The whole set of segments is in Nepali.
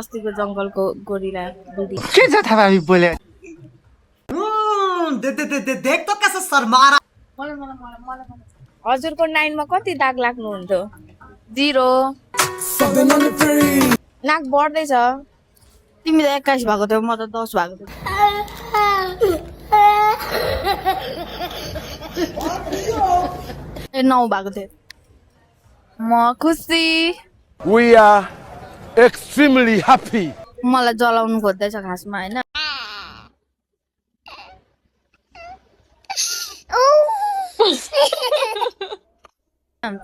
बस्तीको जंगलको गोरिला दिदी के छ थाहा हामी बोले देख तो कैसे शर्मा रहा। हजुरको 9 मा कति दाग लाग्नुहुन्थ्यो 0 नाक बढ्दैछ तिमी त 21 भएको थियौ म त 10 भएको थिएँ ए 9 भएको थिएँ म खुसी We are extremely happy. मलाई जलाउनु खोज्दैछ खासमा हैन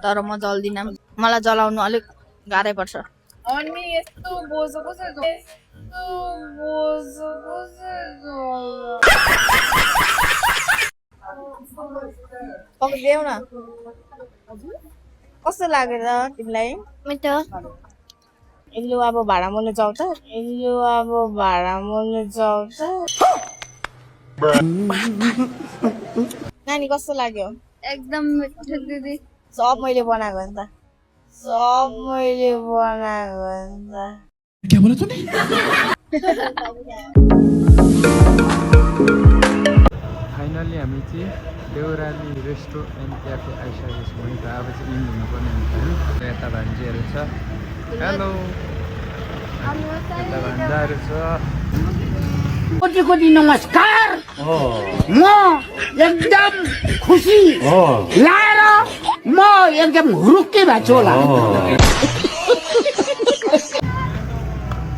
तर म जल्दिन मलाई जलाउनु अलिक गाह्रै पर्छ अनि यस्तो बोझो कसरी देऊ न कस्तो लाग्यो त तिमीलाई इल्लु अब भाडा मोल्न जाऊ त नानी कस्तो लाग्यो एकदम मिठो दिदी सब मैले बनाएको नि त क्या बोला तूने फाइनली हामी चाहिँ देउराली रेस्टुरेन्ट एन्ड क्याफे आइसकेको छौँ है त अब चाहिँ इन हुनुपर्ने हुन्छ होइन यता भान्जीहरू छ हेलो यता भान्जाहरू छ कोटि कोटि नमस्कार म एकदम खुसी लाएर म एकदम हुरुक्कै भएको छु होला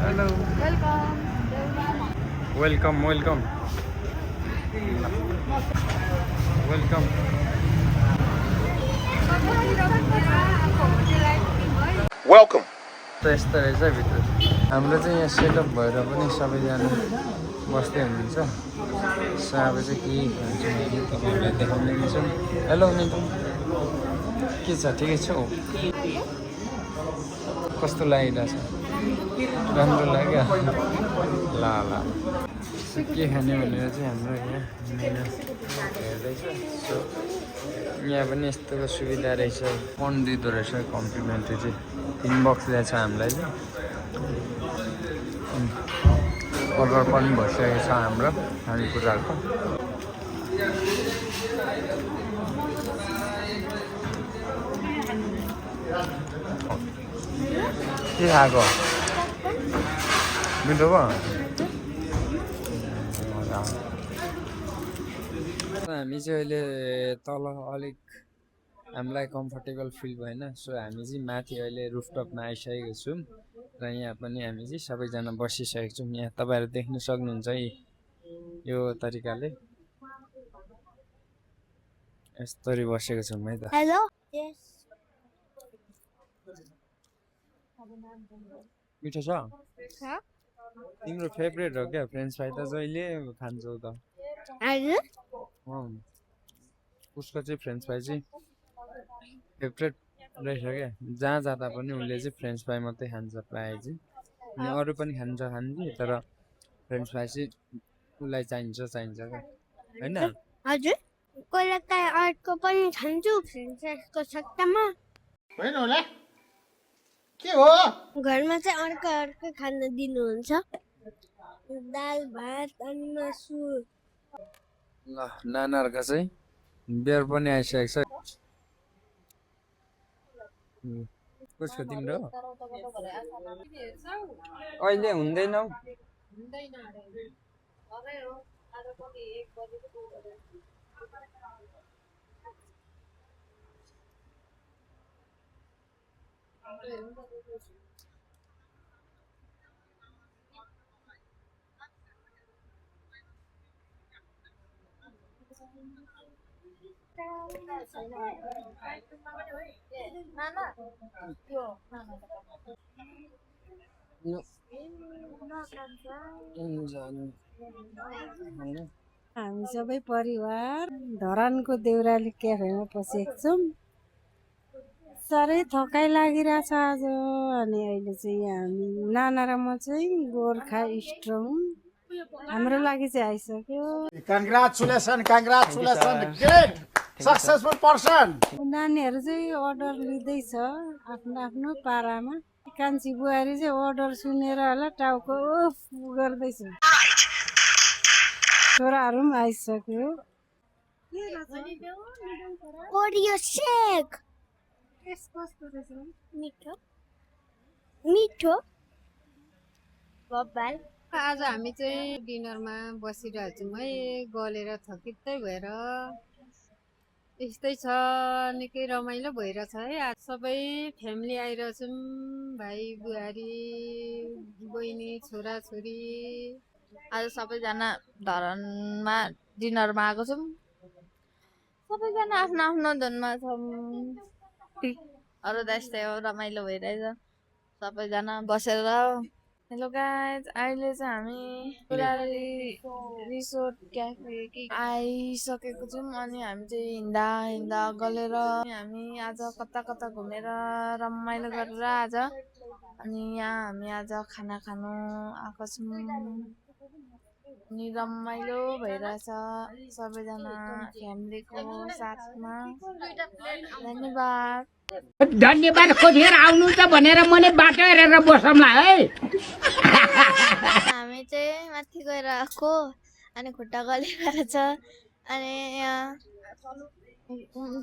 hello welcome welcome welcome Welcome. त यस्तो रहेछ भित्र हाम्रो चाहिँ यहाँ सेटअप भएर पनि सबैजना बस्दै हुनुहुन्छ सो अब चाहिँ के भन्छौँ हामी तपाईँहरूलाई देखाउने दिन्छौँ हेलो मिन्टु के छ ठिकै छौ कस्तो लागिरहेछ राम्रो लाग्यो ल ल सो के खाने भनेर चाहिँ हाम्रो यहाँ मेनु हेर्दैछ सो यहाँ पनि यस्तोको सुविधा रहेछ फोन दिँदो रहेछ कम्प्लिमेन्ट्री चाहिँ 3 बक्स ल्याएको छ हामीलाई चाहिँ अर्डर पनि भइसकेको छ हाम्रो खानेकुराको के खाएको मिठो भयो हामी चाहिँ अहिले तल अलिक हामीलाई कम्फर्टेबल फिल भएन सो हामी चाहिँ माथि अहिले रुफटपमा आइसकेको छौँ र यहाँ पनि हामी चाहिँ सबैजना बसिसकेको छौँ यहाँ तपाईँहरू देख्न सक्नुहुन्छ है यो तरिकाले यस्तरी बसेको छौँ है त हेलो मिठो छ तिम्रो फेभरेट हो क्या फ्रेन्च फ्राई त जहिले खान्छौ त उसको चाहिँ फ्रेन्च फ्राई चाहिँ फेभरेट रहेछ क्या जहाँ जाँदा पनि उसले चाहिँ फ्रेन्च फ्राई मात्रै खान्छ प्रायः चाहिँ अनि अरू पनि खान्छ तर फ्रेन्च फ्राई चाहिँ उसलाई चाहिन्छ क्या होइन हजुर कोही अर्को पनि खान्छु फ्रेन्च फ्राइजको सट्टामा होइन होला के हो घरमा चाहिँ अर्को खान दिनुहुन्छ दाल भात अनि मासु ल नानाहरूको चाहिँ बियर पनि आइसकेको छ कसको तिम्रो अहिले हुँदैनौ हामी सबै परिवार धरानको देउराली क्याफेमा पसेको छौँ साह्रै थकाइ लागिरहेछ आज अनि अहिले चाहिँ हामी नाना र म चाहिँ गोर्खा स्ट्रङ हाम्रो लागि चाहिँ आइसक्यो कङ्ग्रेचुलेसन ग्रेट सक्सेसफुल पर्सन नानीहरू चाहिँ अर्डर लिँदैछ आफ्नो आफ्नो पारामा कान्छी बुहारी चाहिँ अर्डर सुनेर होला टाउको उफ गर्दैछ छोराहरू पनि आइसक्यो ओरियो शेक मिठो मिठो बब्बाल आज हामी चाहिँ डिनरमा बसिरहेको छौँ है गलेर थकितै भएर यस्तै छ निकै रमाइलो भइरहेछ है आज सबै फ्यामिली आइरहेछौँ भाइ बुहारी बहिनी छोराछोरी आज सबैजना धरानमा डिनरमा आएको छौँ सबैजना आफ्नो आफ्नो धुनमा छौँ अरू त यस्तै हो रमाइलो भइरहेछ सबैजना बसेर हेलो गाइज अहिले चाहिँ हामी पुराली रिसोर्ट क्याफे आइसकेको छौँ अनि हामी चाहिँ हिँड्दा गलेर हामी आज कता कता घुमेर रमाइलो गरेर आज अनि यहाँ हामी आज खाना खानु आएको छौँ अनि रमाइलो भइरहेछ सबैजना फ्यामिलीको साथमा धन्यवाद धन्यवाद खोजेर आउनु त भनेर मैले बाटो हेरेर बसौँला है हामी चाहिँ माथि गएर आएको अनि खुट्टा गलिरहेको छ अनि यहाँ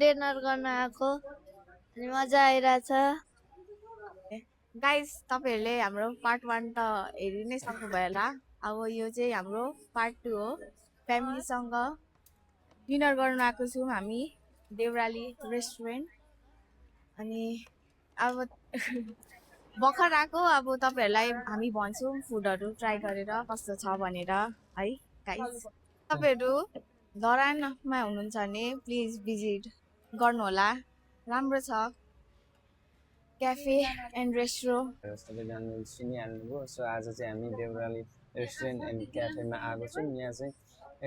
डिनर गर्न आएको अनि मजा आइरहेछ गाइस तपाईहरुले हाम्रो पार्ट 1 त हेरि नै सक्नुभयो होला अब यो चाहिँ हाम्रो पार्ट 2 हो फ्यामिलीसँग डिनर गर्न आएको छौँ हामी देउराली रेस्टुरेन्ट अनि अब भर्खर आएको अब तपाईहरुलाई हामी भन्छौँ फुडहरु ट्राई गरेर कस्तो छ भनेर है गाइस तपाईहरु धरानमा हुनुहुन्छ भने प्लिज भिजिट गर्नु होला राम्रो छ क्याफे एन्ड रेस्टुरो सबैजनाले सुनिहाल्नुभयो सो आज चाहिँ हामी देउराली रेस्टुरेन्ट एन्ड क्याफेमा आएको छौँ यहाँ चाहिँ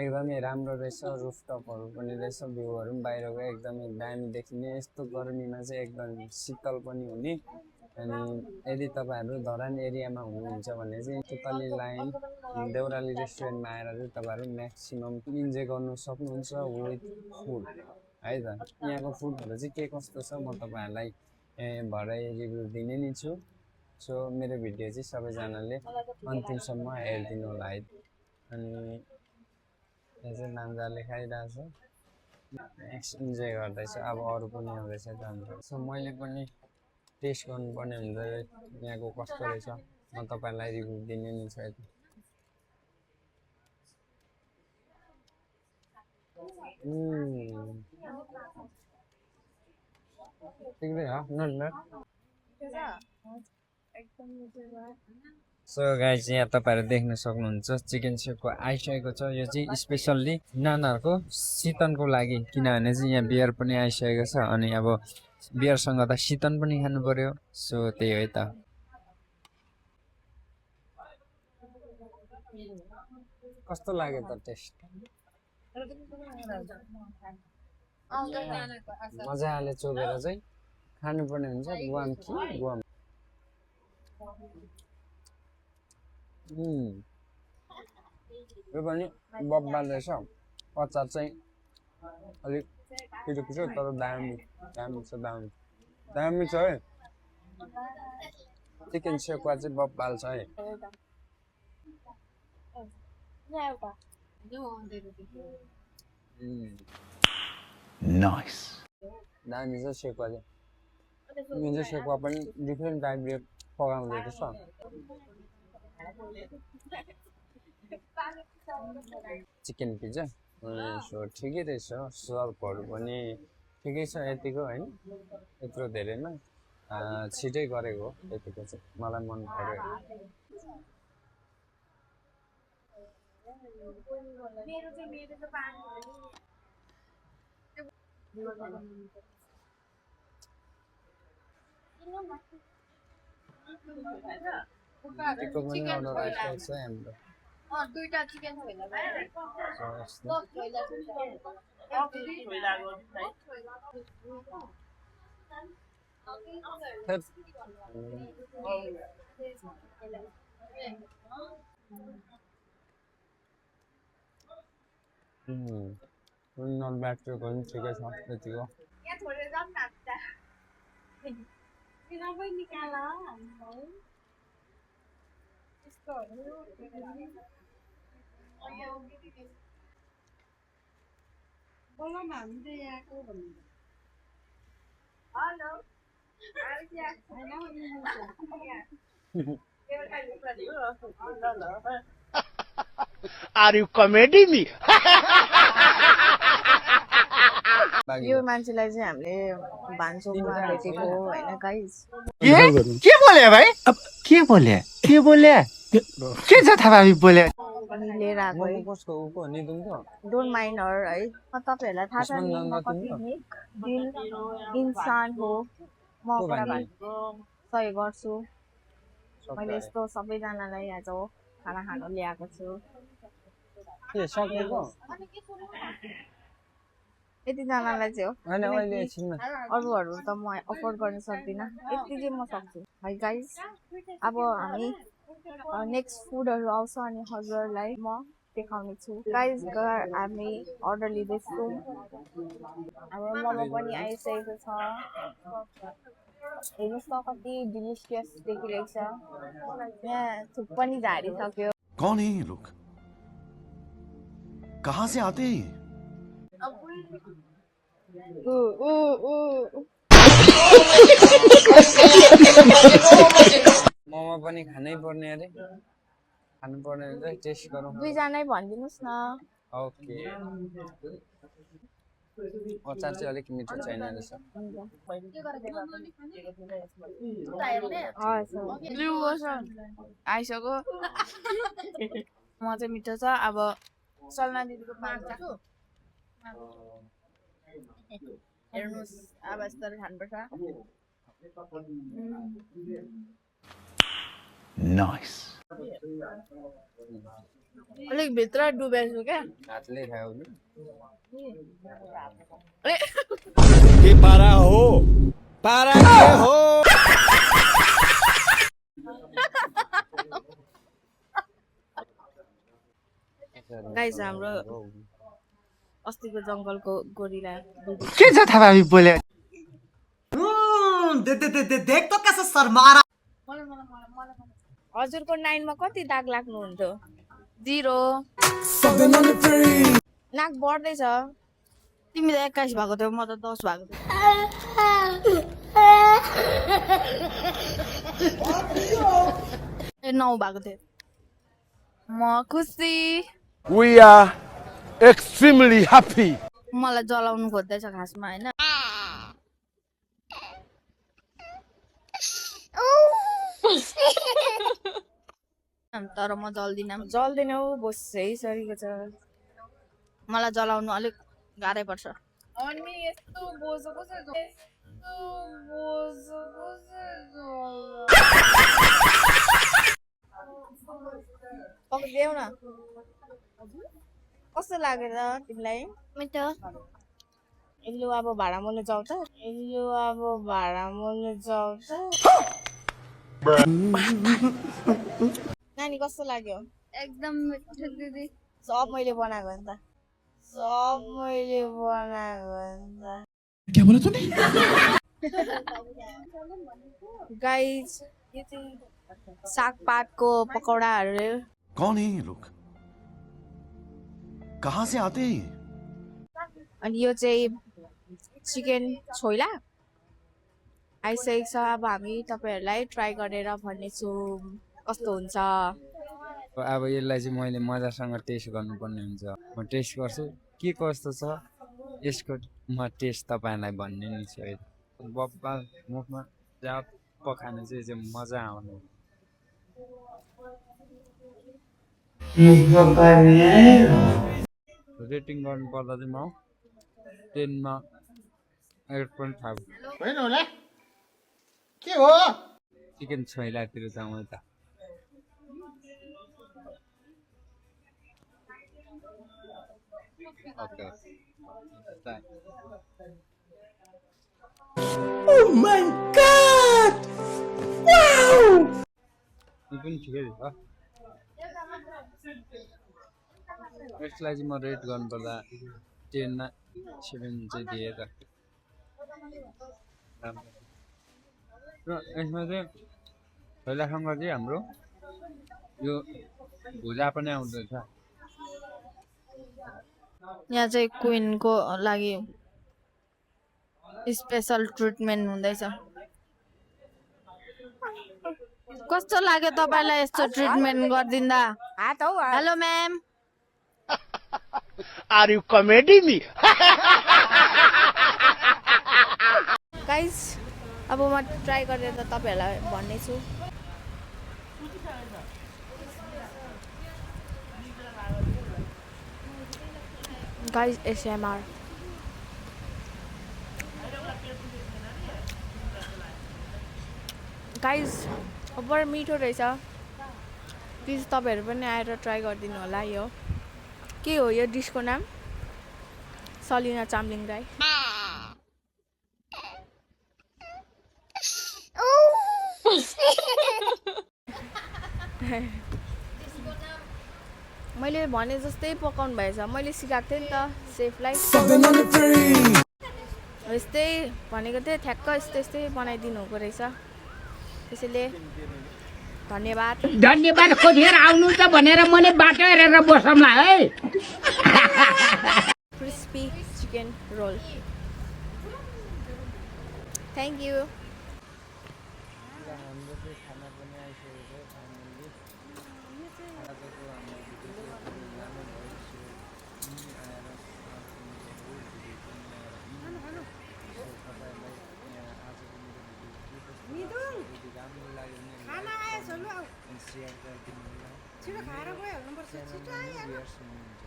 एकदमै राम्रो रहेछ रुफटपहरू पनि रहेछ भ्यूहरू पनि बाहिरको एकदमै दामी देखिने यस्तो गर्मीमा चाहिँ एकदम शीतल पनि हुने अनि यदि तपाईँहरू धरान एरियामा हुनुहुन्छ भने चाहिँ तुतली लाइन देउराली रेस्टुरेन्टमा आएर चाहिँ तपाईँहरू म्याक्सिमम इन्जोय गर्नु सक्नुहुन्छ विथ फुड है त यहाँको फुडहरू चाहिँ के कस्तो छ म तपाईँहरूलाई भरे रिभ्यू दिने नै छु सो मेरो भिडियो चाहिँ सबैजनाले अन्तिमसम्म हेरिदिनु होला है अनि यहाँ चाहिँ नान्जाले खाइरहेछ इन्जोय गर्दैछ अब अरू पनि आउँदैछ जान्छ सो मैले पनि टेस्ट गर्नुपर्ने हुन्छ यहाँको कस्तो रहेछ म तपाईँहरूलाई रिभ्यू दिने नै छु यता ठिकै हो न सो गाइस यहाँ तपाईँहरू देख्न सक्नुहुन्छ चिकन सेकको आइसकेको छ यो चाहिँ स्पेसल्ली नानाहरूको शीतनको लागि किनभने चाहिँ यहाँ बियर पनि आइसकेको छ अनि अब बियरसँग त शीतन पनि खानु पर्यो सो त्यही हो त कस्तो लाग्यो त टेस्ट मजाले चोबेर चाहिँ खानुपर्ने हुन्छ गुवाम कि गुवाम यो पनि बब्बाल रहेछ अचार चाहिँ अलिक पिरो पिरो तर दामी छ है चिकन सेकवा चाहिँ बब्बाल छ है नाइस दामी छ सेकवा चाहिँ यो चाहिँ सेकवा पनि डिफ्रेन्ट टाइपले पकाउँदै रहेछ चिकन पिज्जा सो ठिकै रहेछ सर्भहरू पनि ठिकै छ यतिको होइन यत्रो धेरै न छिटै गरेको हो यतिको चाहिँ मलाई मन पर्यो यतिको पनि अर्डर आइसकेको छ हाम्रो दुईटा चिकन छोइला नट ब्याड त्यो पनि ठिकै छ यतिको सबै निकाल हामीलाई यस्तोहरू बोला न हामी चाहिँ यहाँको भन्नु Are you comedy me? यो मान्छेलाई चाहिँ हामीले भान्सोकमा भेटेको हो होइन गाइस के बोले भाई अब के बोले के छ थाहा भावी बोले अनि लिएर आएको है कसको उको निदुङको डोन्ट माइन्ड हर है तपाईँहरूलाई थाहा छ नि म कति नेक दिल इन्सान हो म पनि सहयोग गर्छु मैले यस्तो सबैजनालाई आज खाना खानु ल्याएको छु के सकेको यतिजनालाई चाहिँ हो हैन अहिले एकछिनमा अरूहरू त म अफोर्ड गर्न सक्दिनँ यति चाहिँ म सक्छु है गाइस अब हामी नेक्स्ट फुडहरू आउँछ अनि हजुरहरूलाई म देखाउने छु गाइस हामी अर्डर लिँदैछु अब मोमो पनि आइसकेको छ हेर्नुहोस् त कति डिलिसियस देखिरहेको छ यहाँ थुक पनि झारिसक्यो कौन है ये लोग कहाँ से आते हैं मोमो पनि खानै पर्ने अरे खानु पर्ने हुन्छ टेस्ट गरौँ दुईजनै भनिदिनुहोस् न ओके अचार चाहिँ अलिक मिठो छैन रहेछ ब्लु ओसन आइसक्यो म चाहिँ मिठो छ अब सलना दिदीको पाक हेर्नुहोस् अब यस्तो खानुपर्छ नाइस अलिक भित्र डुबेछु क्या हातले खायो नि Que para ho? Para que ho? Guys हाम्रो अस्तिको जङ्गलको गोरिला के छ थाहा भावी बोले देख तो कैसे शर्मा रहा हजुरको 9 मा कति दाग लाग्नुहुन्थ्यो 0 नाक बढ्दैछ तिमी त 21 भएको थियौ म त 10 भएको थिएँ 9 भएको थिएँ म खुसी We are extremely happy. मलाई जलाउनु खोज्दैछ खासमा हैन तर म जल्दिन हौ बस्छै सरीको छ मलाई जलाउनु अलिक गाह्रै पर्छ अनि यस्तो बोझो कसरी पक्देऊ न कस्तो लाग्यो त तिमीलाई मिठो इल्लु अब भाडा मोल्न जाऊ त नानी कस्तो लाग्यो एकदम मिठो दिदी सब मैले बनाएको नि त क्या बोला तूने गाइस यो चाहिँ सागपातको पकौडाहरू कौन है ये लोग कहाँ से आते हैं अनि यो चाहिँ चिकन छोइला आइसकेको छ अब हामी तपाईहरुलाई ट्राई गरेर भन्नेछु कस्तो हुन्छ अब यसलाई चाहिँ मैले मजासँग टेस्ट गर्नुपर्ने हुन्छ म टेस्ट गर्छु के कस्तो छ यसको म टेस्ट तपाईहरुलाई भन्ने नि छु बब्बा मुखमा जाप पखाने चाहिँ मजा आउने रेटिङ गर्नु पर्दा चाहिँ म 10 मा 8.5 होइन होला के हो चिकन छोइलातिर जाउँ त okay Oh my god wow यो पनि ठिकै छ यसलाई चाहिँ म रेट गर्नुपर्दा 10 मा 7 चाहिँ दिएर र यसमा चाहिँ पहिलासँग चाहिँ हाम्रो यो भुजा पनि आउँदैछ यहाँ चाहिँ क्विनको लागि स्पेसल ट्रिटमेन्ट हुँदैछ कस्तो लाग्यो तपाईँलाई यस्तो ट्रिटमेन्ट गरिदिँदा hello ma'am are you comedy me guys अब म ट्राई गरेर तपाईँहरूलाई भन्नेछु गाइस एसएमआर गाइस अब्बर मिठो रहेछ प्लिज तपाईँहरू पनि आएर ट्राई गरिदिनु होला यो के हो यो डिसको नाम सलिना चामलिङ राई मैले भने जस्तै पकाउनु भएछ मैले सिकाएको थिएँ नि त सेफलाई यस्तै भनेको थिएँ ठ्याक्क यस्तै यस्तै बनाइदिनु हुँदो रहेछ त्यसैले धन्यवाद धन्यवाद खोजेर आउनुहुन्छ भनेर मैले बाटो हेरेर बसौँला है crispy chicken roll thank you हाम्रो चाहिँ खाना पनि आइसकेको छ फाइनल्ली आजको हाम्रो भिडियो चाहिँ लामो भयो सो आएर तपाईँहरूलाई आजको मेरो भिडियो राम्रो लाग्यो भने सेयर गरिदिनु होला च्यानलमा न्यू भ्युअर्स हुनुहुन्छ